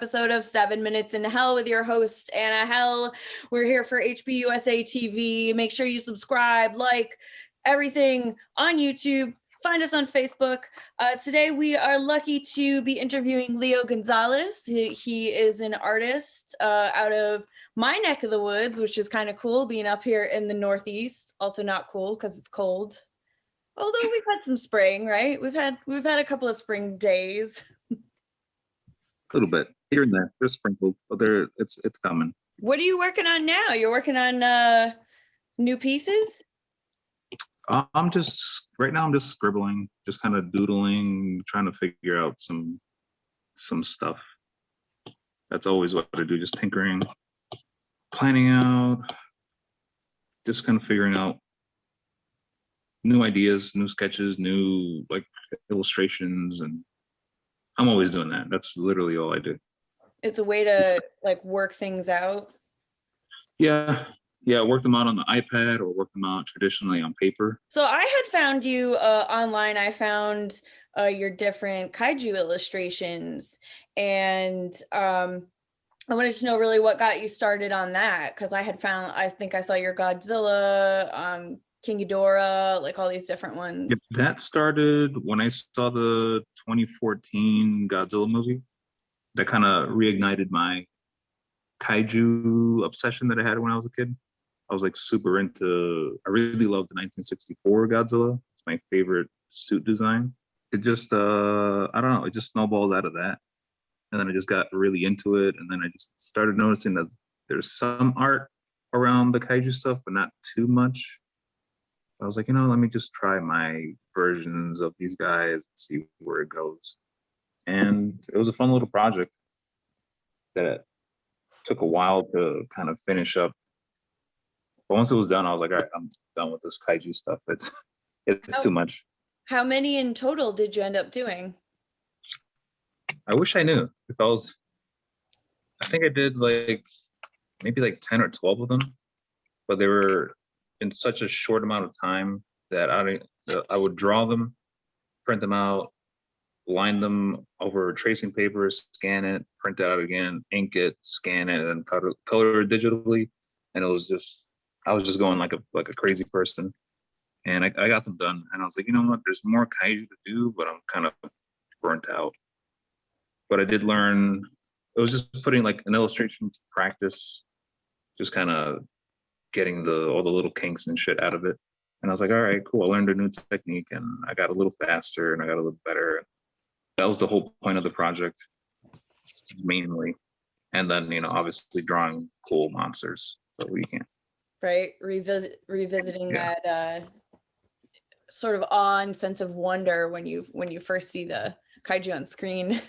episode of 7 Minutes in Hell with your host, AnnaHelle. We're here for HPUSA TV. Make sure you subscribe, like, everything on YouTube. Find us on Facebook. Today we are lucky to be interviewing Leo Gonzalez. He is an artist out of my neck of the woods, which is kind of cool, being up here in the Northeast. Also not cool because it's cold. Although we've had some spring, right? We've had a couple of spring days. A little bit here and there. They're sprinkled, but it's coming. What are you working on now? You're working on new pieces? I'm just scribbling, just kind of doodling, trying to figure out some stuff. That's always what I do, just tinkering, planning out, just kind of figuring out new ideas, new sketches, new like illustrations, and I'm always doing that. That's literally all I do. It's a way to like work things out. Yeah, work them out on the iPad or work them out traditionally on paper. So I had found you online. I found your different kaiju illustrations, and I wanted to know really what got you started on that, because I think I saw your Godzilla, King Ghidorah, like all these different ones. Yep, that started when I saw the 2014 Godzilla movie. That kind of reignited my kaiju obsession that I had when I was a kid. I was like super into, I really loved the 1964 Godzilla. It's my favorite suit design. It just, I don't know, it just snowballed out of that. And then I just got really into it. And then I just started noticing that there's some art around the kaiju stuff, but not too much. I was like, let me just try my versions of these guys and see where it goes. And it was a fun little project that took a while to kind of finish up. But once it was done, I was like, all right, I'm done with this kaiju stuff. It's too much. How many in total did you end up doing? I wish I knew. I think I did maybe 10 or 12 of them, but they were in such a short amount of time that I would draw them, print them out, line them over tracing paper, scan it, print it out again, ink it, scan it, and color it digitally. And I was just going like a crazy person. And I got them done. And I was like, you know what? There's more kaiju to do, but I'm kind of burnt out. But I did learn, it was just putting like an illustration to practice, just kind of getting all the little kinks and shit out of it. And I was like, all right, cool. I learned a new technique and I got a little faster and I got a little better. That was the whole point of the project, mainly. And then, obviously drawing cool monsters so we can. Right, revisiting that sort of awe and sense of wonder when you first see the kaiju on screen.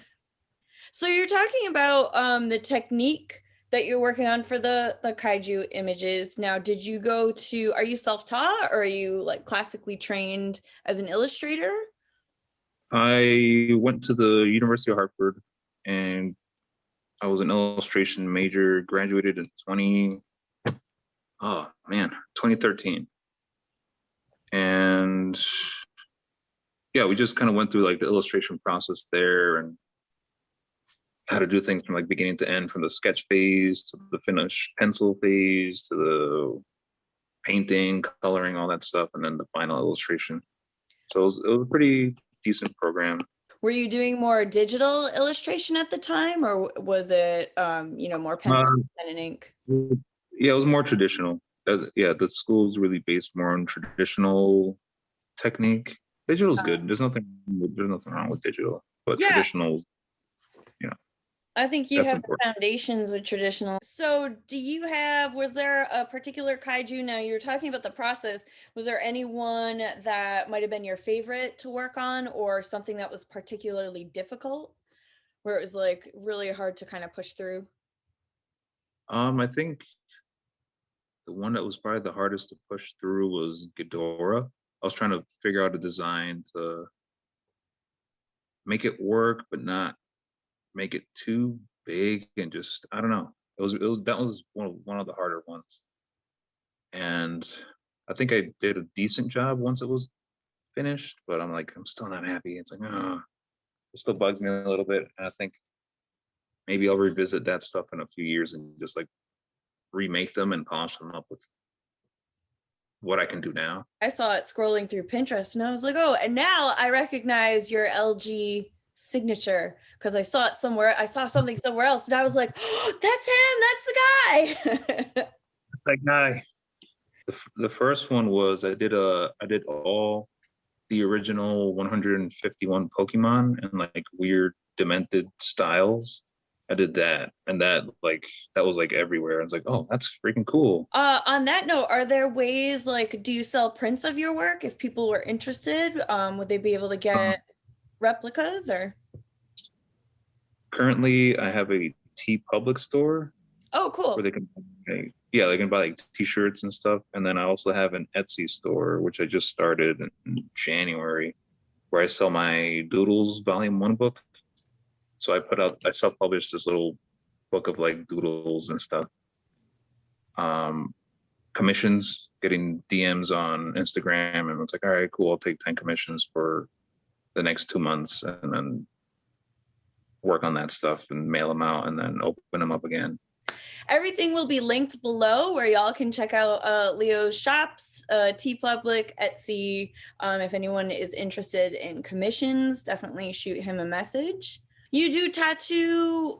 So you're talking about the technique that you're working on for the kaiju images. Now, are you self-taught or are you like classically trained as an illustrator? I went to the University of Hartford and I was an illustration major, graduated in 2013. And yeah, we just kind of went through like the illustration process there and how to do things from like beginning to end, from the sketch phase to the finish pencil phase to the painting, coloring, all that stuff, and then the final illustration. So it was a pretty decent program. Were you doing more digital illustration at the time, or was it more pencil, pen and ink? Yeah, it was more traditional. The school's really based more on traditional technique. Digital's good. There's nothing wrong with digital, but traditional, I think you have the foundations with traditional. So was there a particular kaiju? Now you're talking about the process. Was there anyone that might have been your favorite to work on, or something that was particularly difficult where it was like really hard to kind of push through? I think the one that was probably the hardest to push through was Ghidorah. I was trying to figure out a design to make it work, but not make it too big, and just, I don't know. That was one of the harder ones. And I think I did a decent job once it was finished, but I'm still not happy. It's like, it still bugs me a little bit. And I think maybe I'll revisit that stuff in a few years and just like remake them and polish them up with what I can do now. I saw it scrolling through Pinterest and I was like, oh, and now I recognize your LG signature because I saw it somewhere. I saw something somewhere else and I was like, oh, that's him. That's the guy. That guy. The first one was I did all the original 151 Pokemon and like weird demented styles. I did that, and that was like everywhere. I was like, oh, that's freaking cool. On that note, are there ways, like, do you sell prints of your work if people were interested? Would they be able to get replicas or? Currently, I have a TeePublic store. Oh, cool. Where they can, they can buy like T-shirts and stuff. And then I also have an Etsy store, which I just started in January, where I sell my Doodles Volume 1 book. So I self-published this little book of like doodles and stuff. Commissions, getting DMs on Instagram, and it's like, all right, cool, I'll take 10 commissions for the next 2 months, and then work on that stuff and mail them out and then open them up again. Everything will be linked below where y'all can check out Leo's shops, TeePublic, Etsy. If anyone is interested in commissions, definitely shoot him a message. You do tattoo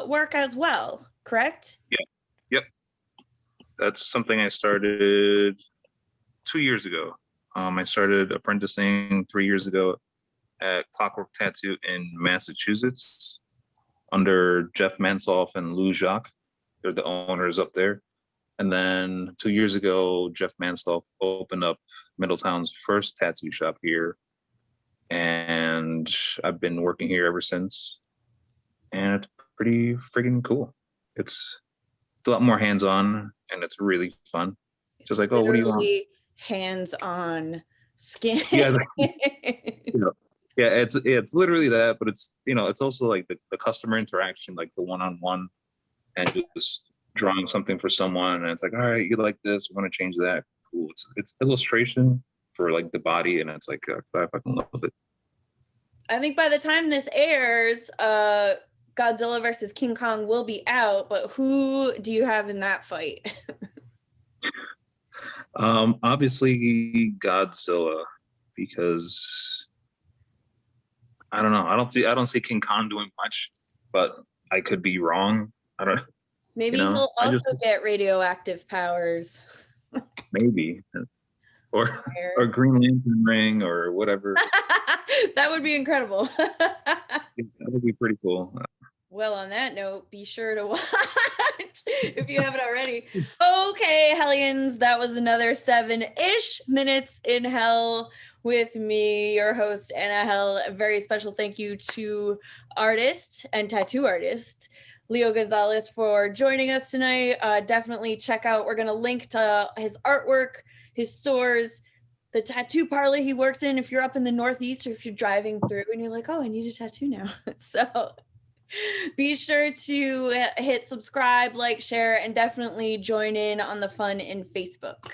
work as well, correct? Yeah. Yep. That's something I started 2 years ago. I started apprenticing 3 years ago at Clockwork Tattoo in Massachusetts under Jeff Mansoff and Lou Jacques. They're the owners up there. And then 2 years ago, Jeff Mansoff opened up Middletown's first tattoo shop here. And I've been working here ever since. And it's pretty freaking cool. It's a lot more hands-on and it's really fun. Just like, oh, what do you want? Hands-on skin. Yeah, yeah, it's literally that, but it's, it's also like the customer interaction, like the one-on-one, and just drawing something for someone, and it's like, all right, you like this, we want to change that, cool. It's illustration for like the body, and it's like, I fucking love it. I think by the time this airs, Godzilla versus King Kong will be out, but who do you have in that fight? Obviously Godzilla, because I don't know. I don't see King Kong doing much, but I could be wrong. I don't. Maybe he'll also get radioactive powers. Maybe, or Green Lantern ring or whatever. That would be incredible. That would be pretty cool. Well, on that note, be sure to watch if you haven't already. Okay, Hellions, that was another 7-ish minutes in hell with me, your host, AnnaHelle. A very special thank you to artist and tattoo artist Leo Gonzalez for joining us tonight. Definitely check out, we're going to link to his artwork, his stores, the tattoo parlor he works in if you're up in the Northeast or if you're driving through and you're like, oh, I need a tattoo now. So be sure to hit subscribe, like, share, and definitely join in on the fun in Facebook.